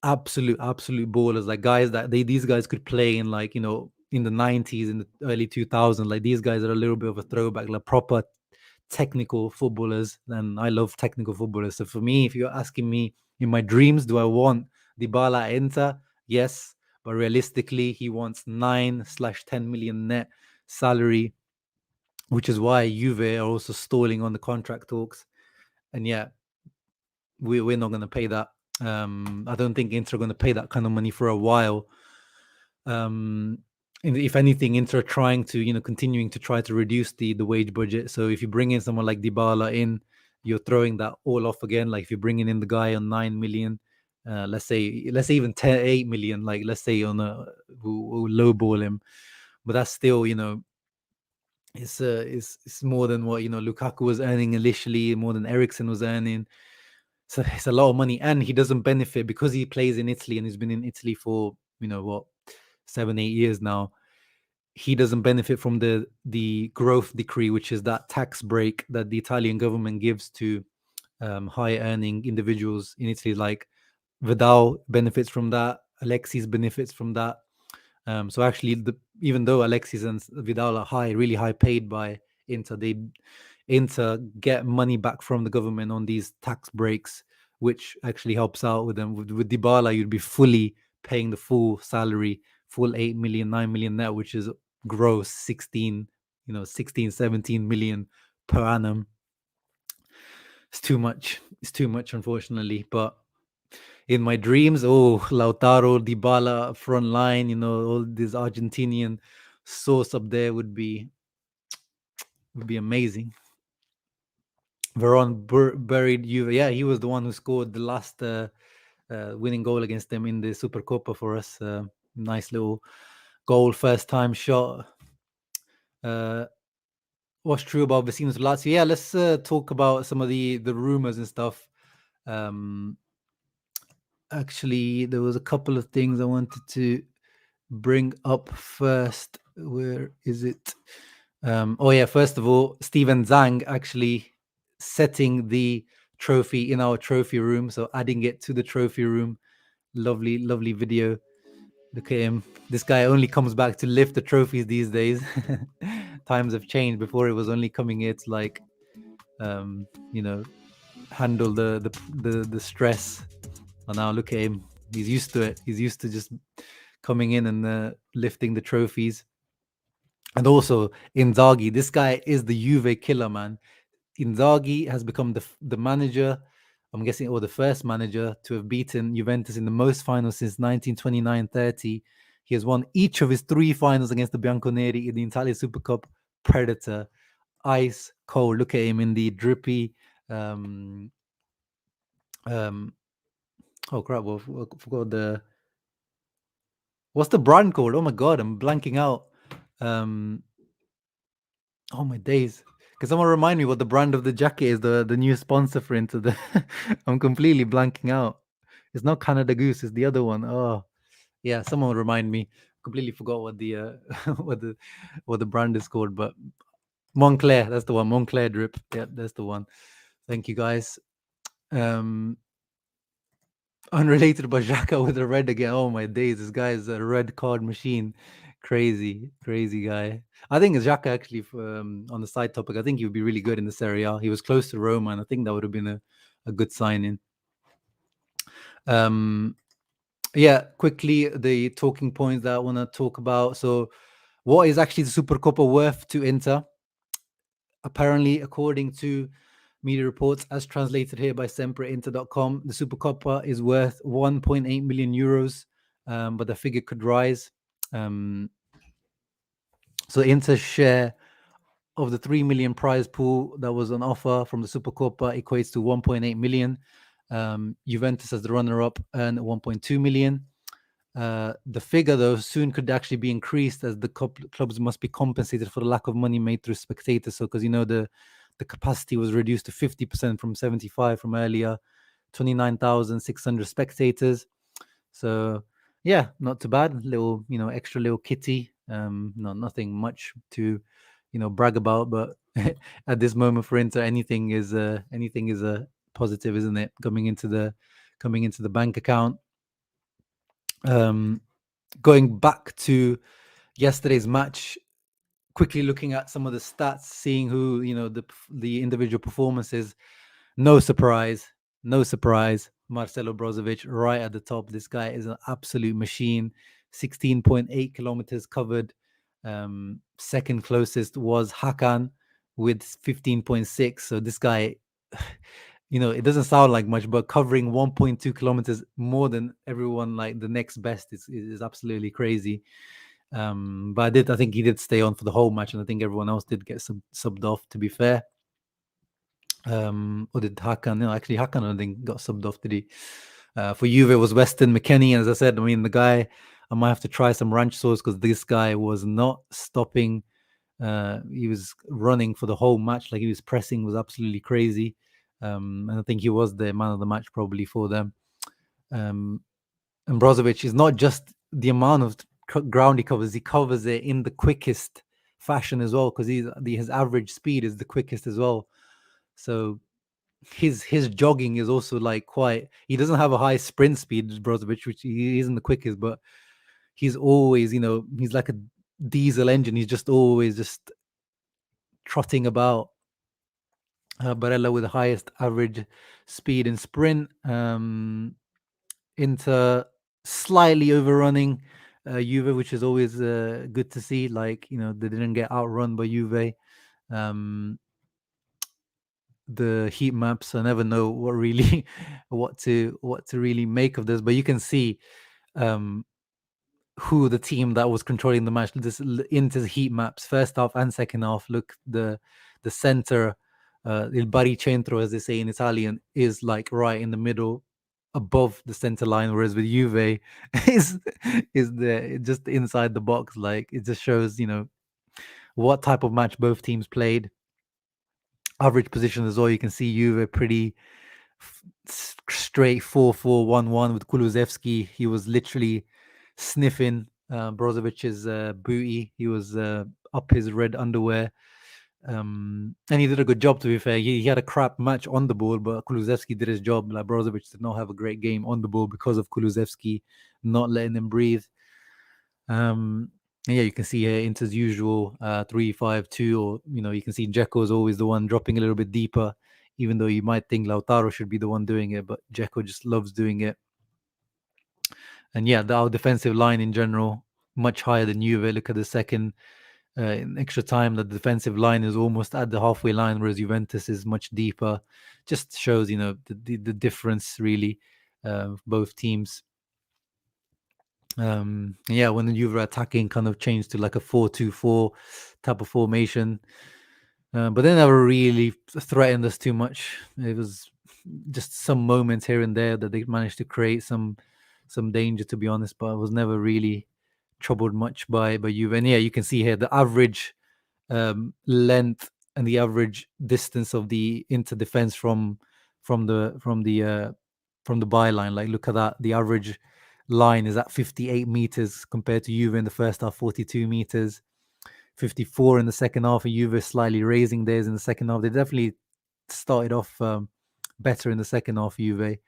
absolute ballers. Like guys that these guys could play in, like in the 90s, in the early 2000s. Like these guys are a little bit of a throwback, like proper technical footballers. And I love technical footballers. So for me, if you're asking me in my dreams, do I want Dybala at Inter? Yes, but realistically, he wants 9/10 million net salary, which is why Juve are also stalling on the contract talks. And yeah, we're not going to pay that. I don't think Inter are going to pay that kind of money for a while. If anything, Inter are trying to, continuing to try to reduce the wage budget. So if you bring in someone like Dybala in, you're throwing that all off again. Like if you're bringing in the guy on 9 million, let's say even 8 million, like let's say on we'll lowball him, but that's still, it's more than what Lukaku was earning initially, more than Eriksen was earning. So it's a lot of money, and he doesn't benefit because he plays in Italy and he's been in Italy for 7-8 years now. He doesn't benefit from the growth decree, which is that tax break that the Italian government gives to high earning individuals in Italy. Like Vidal benefits from that, Alexis benefits from that. So actually, even though Alexis and Vidal are really high paid by Inter, Inter get money back from the government on these tax breaks, which actually helps out with them. With Dybala, you'd be fully paying the full salary full 8 million, 9 million net, which is gross 16, 16, 17 million per annum. It's too much. It's too much, unfortunately. But in my dreams, Lautaro, Dybala, front line, all this Argentinian sauce up there would be amazing. Veron buried Juve. Yeah, he was the one who scored the last winning goal against them in the Supercoppa for us. Nice little goal, first time shot. What's true about Vecino's Lazio? Yeah, let's talk about some of the rumors and stuff. Actually, there was a couple of things I wanted to bring up first. Where is it? First of all, Steven Zhang actually setting the trophy in our trophy room, so adding it to the trophy room. Lovely video. Look at him. This guy only comes back to lift the trophies these days. Times have changed. Before it was only coming here to like handle the stress. And now look at him. He's used to it. He's used to just coming in and lifting the trophies. And also Inzaghi, this guy is the Juve killer, man. Inzaghi has become the manager, I'm guessing, or the first manager to have beaten Juventus in the most finals since 1929-30. He has won each of his 3 finals against the Bianconeri in the Italian Super Cup. Predator, ice cold. Look at him in the drippy. Oh crap! I forgot what's the brand called? Oh my god, I'm blanking out. Oh my days! Can someone remind me what the brand of the jacket is? The new sponsor for Inter. I'm completely blanking out. It's not Canada Goose. It's the other one. Oh, yeah. Someone remind me. Completely forgot what the what the brand is called. But Montclair. That's the one. Montclair drip. Yeah, that's the one. Thank you guys. Unrelated, but Xhaka with a red again. Oh my days! This guy is a red card machine. Crazy guy. I think Xhaka actually, on the side topic, I think he would be really good in the Serie A. He was close to Roma, and I think that would have been a good signing. Yeah, quickly, the talking points that I want to talk about. So, what is actually the Supercoppa worth to Inter? Apparently, according to media reports, as translated here by sempreinter.com, the Supercoppa is worth 1.8 million euros, but the figure could rise. So Inter's share of the 3 million prize pool that was on offer from the Supercoppa equates to 1.8 million. Juventus, as the runner-up, earned 1.2 million. The figure, though, soon could actually be increased as the clubs must be compensated for the lack of money made through spectators. So, because the capacity was reduced to 50% from 75 from earlier, 29,600 spectators. So, yeah, not too bad. Little, extra little kitty. Nothing much to, brag about. But at this moment for Inter, anything is a positive, isn't it? Coming into the bank account. Going back to yesterday's match, quickly looking at some of the stats, seeing who the individual performances. No surprise, Marcelo Brozovic right at the top. This guy is an absolute machine. 16.8 kilometers covered. Second closest was Hakan with 15.6. So this guy, it doesn't sound like much, but covering 1.2 kilometers more than everyone, like the next best, is absolutely crazy. But I think he did stay on for the whole match, and I think everyone else did get subbed off, to be fair. Or did Hakan? No, actually, Hakan, I think, got subbed off, did he? For Juve, it was Weston McKennie. As I said, the guy, I might have to try some ranch sauce because this guy was not stopping. He was running for the whole match. Like, he was pressing, was absolutely crazy. And I think he was the man of the match probably for them. And Brozovic is not just the amount of ground he covers it in the quickest fashion as well, because his average speed is the quickest as well. So his jogging is also like quite. He doesn't have a high sprint speed, Brozovic, which he isn't the quickest, but he's always, he's like a diesel engine. He's just always just trotting about. Barella with the highest average speed and sprint. Inter slightly overrunning Juve, which is always good to see. Like, they didn't get outrun by Juve. Um, the heat maps, I never know what really what to really make of this, but you can see um, who the team that was controlling the match. This into the heat maps, first half and second half. Look, the center, il baricentro, as they say in Italian, is like right in the middle, above the center line. Whereas with Juve, is just inside the box. Like, it just shows, what type of match both teams played. Average position as well. You can see Juve pretty straight 4-4-1-1 with Kulusevski. He was literally sniffing Brozovic's booty. He was up his red underwear. And he did a good job, to be fair. He had a crap match on the ball, but Kulusevski did his job. Like, Brozovic did not have a great game on the ball because of Kulusevski not letting him breathe. And yeah, you can see here Inter's usual 3-5-2, or you can see Dzeko is always the one dropping a little bit deeper, even though you might think Lautaro should be the one doing it, but Dzeko just loves doing it. And yeah, our defensive line in general much higher than Juve. Look at the second in extra time, the defensive line is almost at the halfway line, whereas Juventus is much deeper. Just shows the difference really of both teams. Yeah, when the Juve attacking kind of changed to like a 4-2-4 type of formation, but they never really threatened us too much. It was just some moments here and there that they managed to create some danger, to be honest, but I was never really troubled much by Juve. And yeah, you can see here the average length and the average distance of the Inter defense from the byline. Like, look at that. The average line is at 58 meters compared to Juve in the first half, 42 meters, 54 in the second half. And Juve slightly raising theirs in the second half. They definitely started off better in the second half, Juve.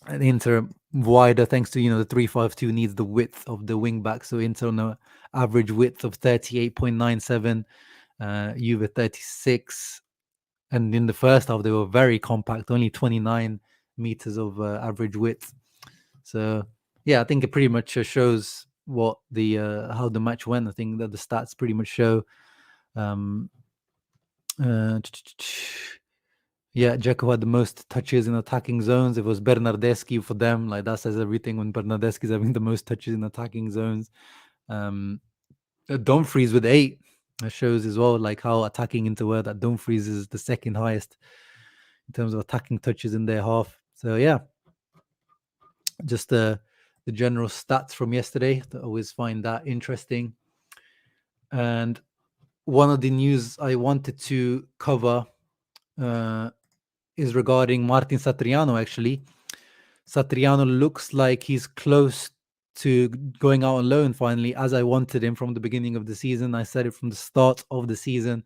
And Inter wider, thanks to the 3-5-2 needs the width of the wing back. So Inter on an average width of 38.97, Juve 36. And in the first half, they were very compact, only 29 meters of average width. So yeah, I think it pretty much shows what the how the match went. I think that the stats pretty much show. Yeah, Dzeko had the most touches in attacking zones. It was Bernardeschi for them. Like, that says everything when Bernardeschi is having the most touches in attacking zones. Dumfries with 8. That shows as well, like, how attacking Inter were. That Dumfries is the second highest in terms of attacking touches in their half. So yeah, just the general stats from yesterday. I always find that interesting. And one of the news I wanted to cover is regarding Martin Satriano, actually. Satriano looks like he's close to going out on loan finally, as I wanted him from the beginning of the season. I said it from the start of the season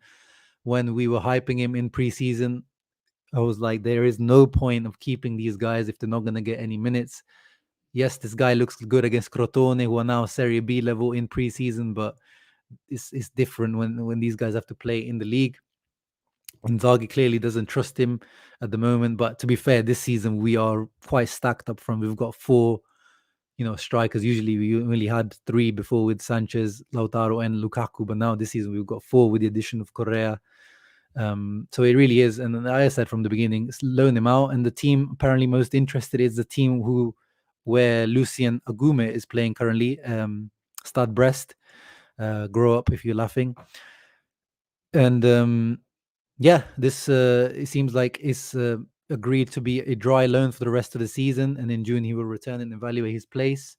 when we were hyping him in preseason. I was like, there is no point of keeping these guys if they're not going to get any minutes. Yes, this guy looks good against Crotone, who are now Serie B level in preseason, but it's different when these guys have to play in the league. Inzaghi clearly doesn't trust him at the moment, but to be fair, this season we are quite stacked up front. We've got 4, strikers. Usually we only had 3 before with Sanchez, Lautaro, and Lukaku, but now this season we've got 4 with the addition of Correa. So it really is, and I said from the beginning, loan him out. And the team apparently most interested is the team where Lucien Agume is playing currently, Stade Brest. Grow up if you're laughing. And yeah, this it seems like it's agreed to be a dry loan for the rest of the season, and in June he will return and evaluate his place.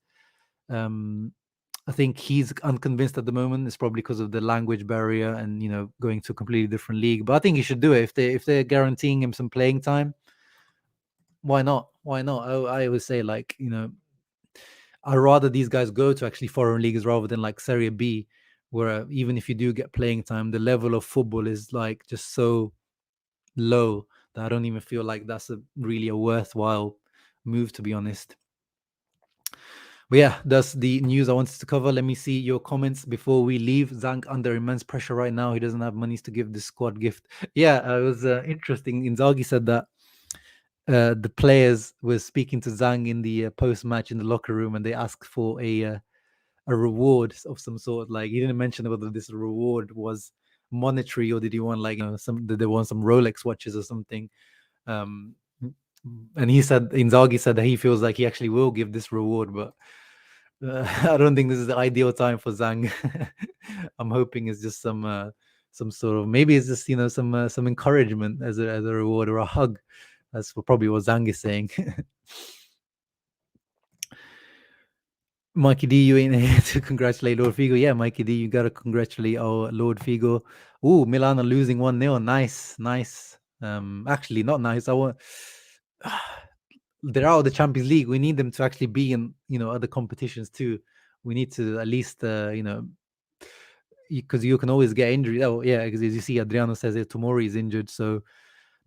I think he's unconvinced at the moment. It's probably because of the language barrier and going to a completely different league. But I think he should do it if they're guaranteeing him some playing time. Why not? Why not? I always say, like, I'd rather these guys go to actually foreign leagues rather than like Serie B, where even if you do get playing time, the level of football is like just so low that I don't even feel like that's really a worthwhile move, to be honest. But yeah, that's the news I wanted to cover. Let me see your comments before we leave. Zank under immense pressure right now. He doesn't have monies to give the squad gift. Yeah, it was interesting. Inzaghi said that the players were speaking to Zhang in the post match in the locker room, and they asked for a reward of some sort. Like, he didn't mention whether this reward was monetary or did he want, like, some, did they want some Rolex watches or something. Um, and he said, Inzaghi said that he feels like he actually will give this reward, but I don't think this is the ideal time for Zhang. I'm hoping it's just some sort of, maybe it's just some encouragement as a reward or a hug. That's probably what Zhang is saying. Mikey D, you ain't here to congratulate Lord Figo. Yeah, Mikey D, you gotta congratulate our Lord Figo. Ooh, Milan are losing 1-0. Nice, nice. Actually, not nice. I want they're out of the Champions League. We need them to actually be in, other competitions too. We need to at least, because you can always get injured. Oh, yeah, because as you see, Adriano says that Tomori is injured. So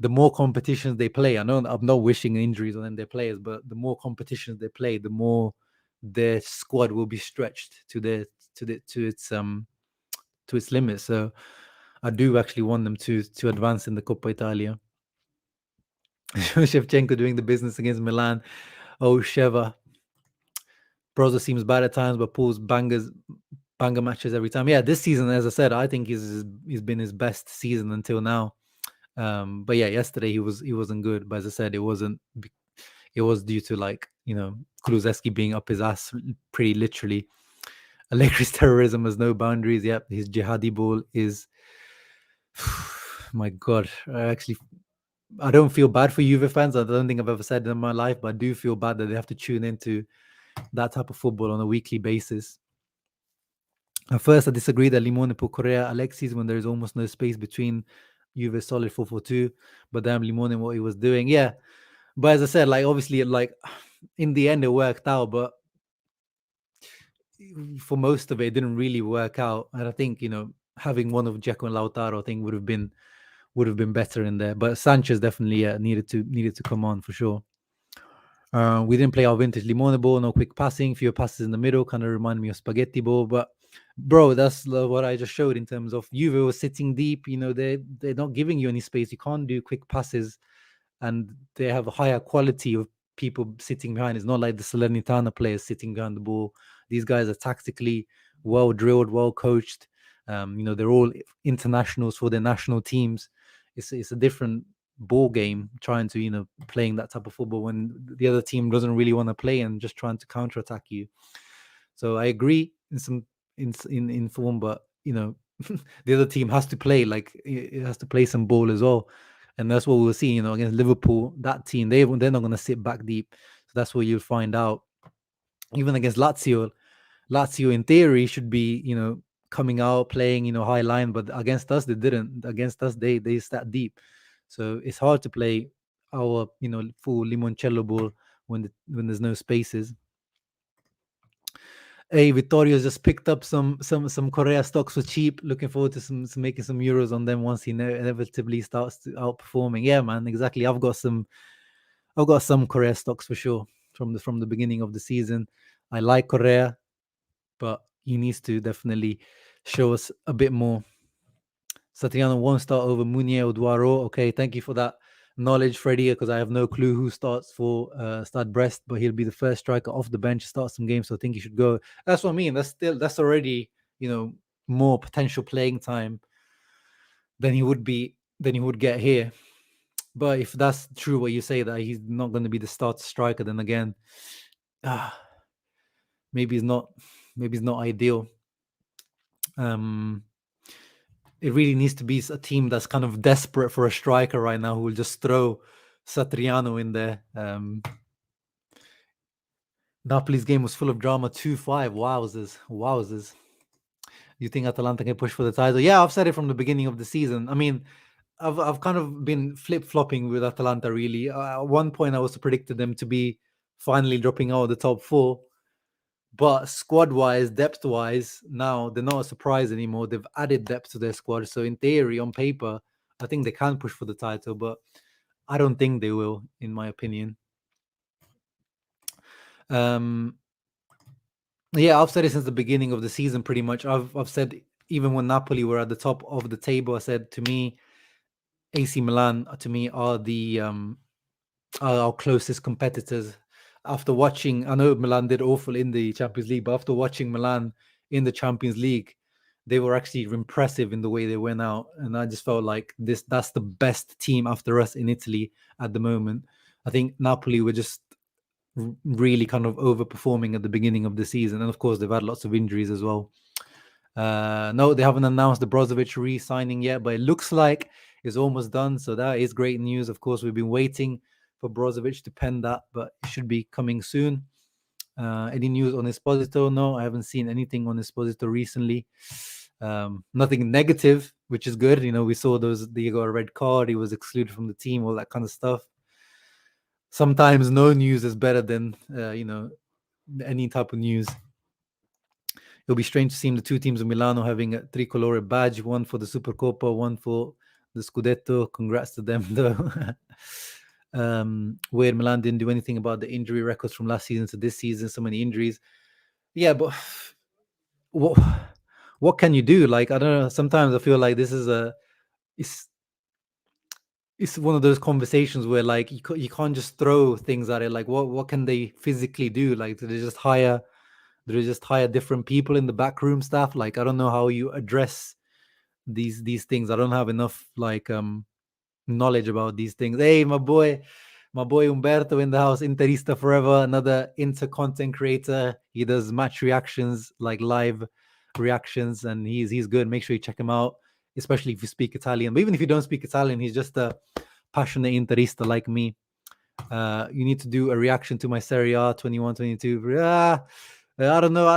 the more competitions they play, I know I'm not wishing injuries on their players, but the more competitions they play, the more their squad will be stretched to its limits. So I do actually want them to advance in the Coppa Italia. Shevchenko doing the business against Milan. Oh, Sheva. Brozo seems bad at times, but pulls banger matches every time. Yeah, this season, as I said, I think he's been his best season until now. But yeah, yesterday he wasn't good. But as I said, it was due to, like, Kulusevski being up his ass pretty literally. Allegri's terrorism has no boundaries. Yep, his jihadi ball is my God. I don't feel bad for Juve fans. I don't think I've ever said it in my life, but I do feel bad that they have to tune into that type of football on a weekly basis. At first, I disagree that Limone put Correa Alexis when there is almost no space between Juve's solid 4-4-2. But damn, Limone, what he was doing. Yeah. But as I said, like, obviously, like, in the end, it worked out. But for most of it, it didn't really work out. And I think, having one of Dzeko and Lautaro, I think would have been better in there. But Sanchez definitely needed to come on for sure. We didn't play our vintage Limone ball, no quick passing, fewer passes in the middle, kind of remind me of spaghetti ball. But bro, that's what I just showed in terms of Juve was sitting deep. They're not giving you any space. You can't do quick passes, and they have a higher quality of people sitting behind. It's not like the Salernitana players sitting behind the ball. These guys are tactically well drilled, well coached. They're all internationals for their national teams. It's a different ball game trying to playing that type of football when the other team doesn't really want to play and just trying to counter attack you. So I agree in form, but the other team has to play, like, it has to play some ball as well, and that's what we'll see. Against Liverpool, that team they're not going to sit back deep, so that's where you'll find out. Even against Lazio in theory should be coming out playing high line, but against us they didn't. Against us they sat deep, so it's hard to play our full limoncello ball when there's no spaces. Hey, Vittorio's just picked up some Correa stocks for cheap. Looking forward to some making some euros on them once he inevitably starts to outperforming. Yeah, man, exactly. I've got some Correa stocks for sure from the beginning of the season. I like Correa, but he needs to definitely show us a bit more. Satriano won't start over Munier or Duaro. Okay, thank you for that knowledge, Freddie, because I have no clue who starts for Stade Brest, but he'll be the first striker off the bench to start some games, so I think he should go. That's what I mean. That's already more potential playing time than he would get here. But if that's true, what you say, that he's not going to be the starter striker, then again, maybe it's not ideal. It really needs to be a team that's kind of desperate for a striker right now who will just throw Satriano in there. Napoli's game was full of drama. 2-5. Wowzers. You think Atalanta can push for the title? Yeah, I've said it from the beginning of the season. I mean, I've kind of been flip-flopping with Atalanta, really. At one point, I was predicted them to be finally dropping out of the top four. But squad-wise, depth-wise, now they're not a surprise anymore. They've added depth to their squad. So in theory, on paper, I think they can push for the title. But I don't think they will, in my opinion. Yeah, I've said it since the beginning of the season, pretty much. I've said, even when Napoli were at the top of the table, I said, to me, AC Milan, to me, are the our closest competitors. After watching, I know Milan did awful in the Champions League, but after watching Milan in the Champions League, they were actually impressive in the way they went out. And I just felt like that's the best team after us in Italy at the moment. I think Napoli were just really kind of overperforming at the beginning of the season. And of course, they've had lots of injuries as well. No, they haven't announced the Brozovic re-signing yet, but it looks like it's almost done. So that is great news. Of course, we've been waiting for Brozovic to pen that, but it should be coming soon. Any news on Esposito? No, I haven't seen anything on Esposito recently. Nothing negative, which is good. You know, we saw he got a red card, he was excluded from the team, all that kind of stuff. Sometimes no news is better than any type of news. It'll be strange to see the two teams of Milano having a tricolore badge, one for the Supercoppa, one for the Scudetto. Congrats to them, though. Where Milan didn't do anything about the injury records from last season to this season, so many injuries. Yeah, but what can you do? Like, I don't know. Sometimes I feel like this is it's one of those conversations where like you can't just throw things at it. Like, what can they physically do? Like, do they just hire different people in the backroom staff? Like, I don't know how you address these things. I don't have enough like knowledge about these things. Hey, my boy Umberto in the house, Interista forever, another Inter content creator. He does match reactions, like live reactions, and he's good. Make sure you check him out, especially if you speak Italian. But even if you don't speak Italian, he's just a passionate Interista like me. You need to do a reaction to my Serie A 21-22. I don't know.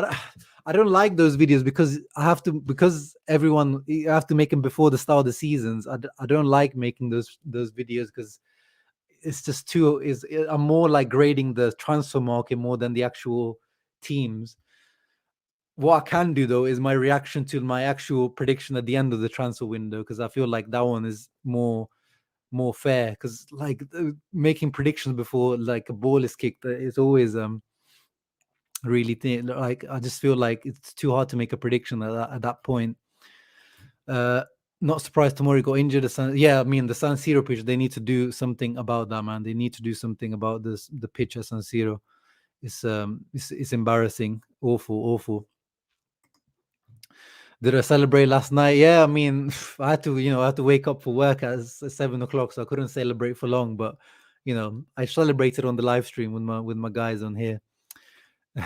I don't like those videos because I have to, because everyone, you have to make them before the start of the seasons. I don't like making those videos because it's just too, I'm more like grading the transfer market more than the actual teams. What I can do though is my reaction to my actual prediction at the end of the transfer window, because I feel like that one is more fair, because like making predictions before like a ball is kicked is always really like I just feel like it's too hard to make a prediction at that point. Not surprised Tomori got injured. I mean the San Siro pitch, they need to do something about that, man. They need to do something about the pitch at San Siro. It's embarrassing. Awful. Did I celebrate last night? Yeah, I mean, I had to wake up for work at 7 o'clock, so I couldn't celebrate for long. But I celebrated on the live stream with my guys on here.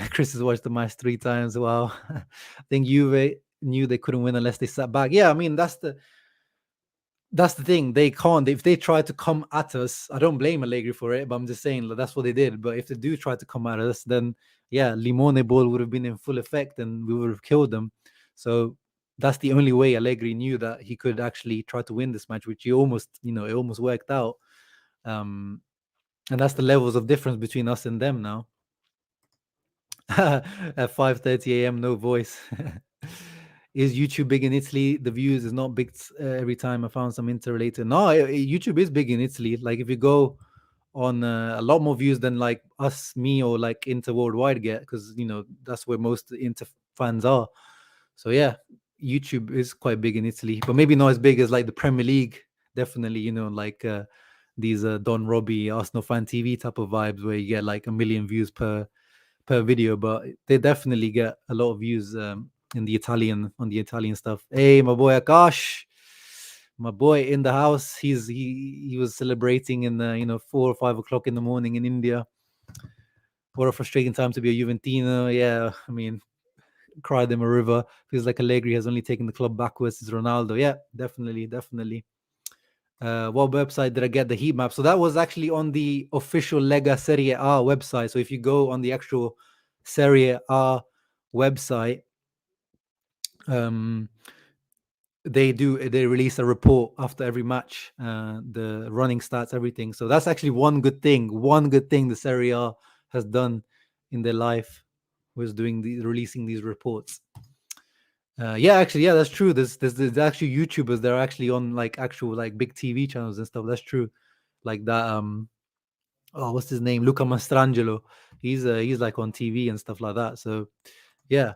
Chris has watched the match 3 times. Wow. I think Juve knew they couldn't win unless they sat back. Yeah, I mean that's the thing. They can't. If they try to come at us, I don't blame Allegri for it, but I'm just saying that's what they did. But if they do try to come at us, then yeah, Limone ball would have been in full effect and we would have killed them. So that's the only way Allegri knew that he could actually try to win this match, which it almost worked out. And that's the levels of difference between us and them now. At 5:30 a.m., no voice. Is YouTube big in Italy? The views is not big every time I found some interrelated. No, YouTube is big in Italy. Like if you go on a lot more views than like me or like Inter worldwide get, because that's where most Inter fans are. So yeah, YouTube is quite big in Italy, but maybe not as big as like the Premier League. Definitely, like these Don Robbie Arsenal fan TV type of vibes where you get like 1 million views per video, but they definitely get a lot of views on the Italian stuff. Hey, my boy Akash, my boy in the house. He was celebrating in the 4 or 5 o'clock in the morning in India. What a frustrating time to be a Juventino. Yeah, I mean, cry them a river. Feels like Allegri has only taken the club backwards. It's Ronaldo. Yeah, definitely. What website did I get the heat map? So that was actually on the official Lega Serie A website. So if you go on the actual Serie A website, they release a report after every match, the running stats, everything. So that's actually one good thing the Serie A has done in their life, was releasing these reports. That's true. There's actually YouTubers that are actually on like actual like big TV channels and stuff. That's true. Like that. What's his name? Luca Mastrangelo. He's like on TV and stuff like that. So, yeah.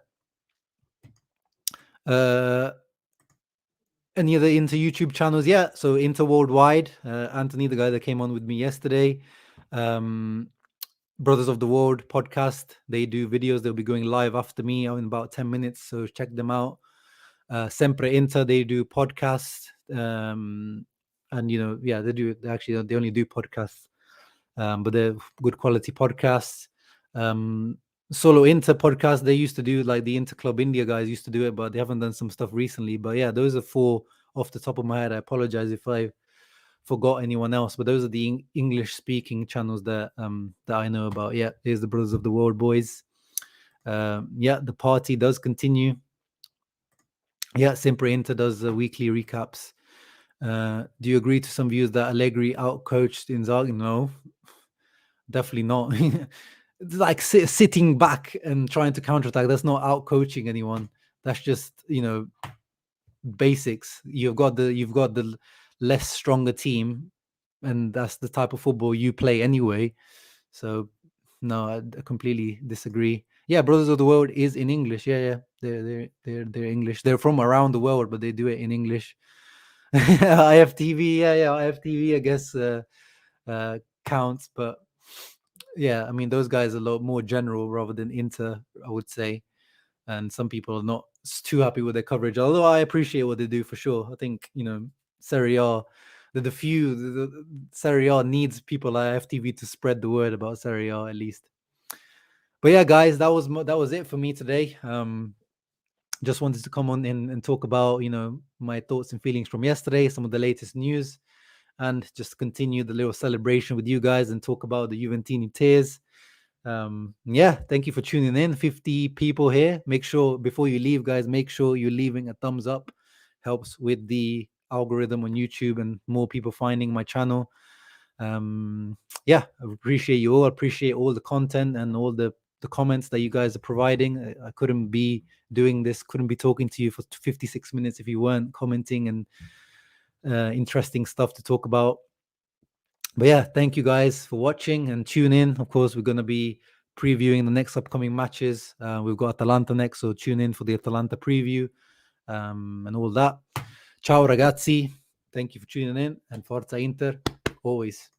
Any other Inter YouTube channels? Yeah. So Inter Worldwide. Anthony, the guy that came on with me yesterday. Brothers of the World podcast. They do videos. They'll be going live after me in about 10 minutes. So check them out. Sempre Inter, they do podcasts. And, they only do podcasts. But they're good quality podcasts. Solo Inter podcast, they used to do, like the Inter Club India guys used to do it, but they haven't done some stuff recently. But yeah, those are 4 off the top of my head. I apologize if I forgot anyone else, but those are the English speaking channels that I know about. Yeah, here's the Brothers of the World boys. The party does continue. Yeah, Sempre Inter does weekly recaps. Do you agree to some views that Allegri outcoached Inzaghi? No, definitely not. It's like sitting back and trying to counterattack. That's not outcoaching anyone. That's just, basics. You've got the less stronger team, and that's the type of football you play anyway. So no, I completely disagree. Yeah, Brothers of the World is in English. Yeah, they're English. They're from around the world, but they do it in English. IFTV, IFTV, I guess counts, but yeah, I mean, those guys are a lot more general rather than Inter, I would say. And some people are not too happy with their coverage, although I appreciate what they do for sure. I think, Serie A, the Serie A needs people like FTV to spread the word about Serie A at least. But yeah, guys, that was it for me today. Just wanted to come on in and talk about, my thoughts and feelings from yesterday, some of the latest news, and just continue the little celebration with you guys and talk about the Juventini tears. Thank you for tuning in. 50 people here. Make sure before you leave, guys, make sure you're leaving a thumbs up. Helps with the algorithm on YouTube and more people finding my channel. I appreciate you all. Appreciate all the content and all the comments that you guys are providing. I couldn't be doing this, couldn't be talking to you for 56 minutes if you weren't commenting and interesting stuff to talk about. But yeah, thank you guys for watching and tune in. Of course, we're going to be previewing the next upcoming matches. We've got Atalanta next, so tune in for the Atalanta preview and all that. Ciao ragazzi. Thank you for tuning in, and Forza Inter always.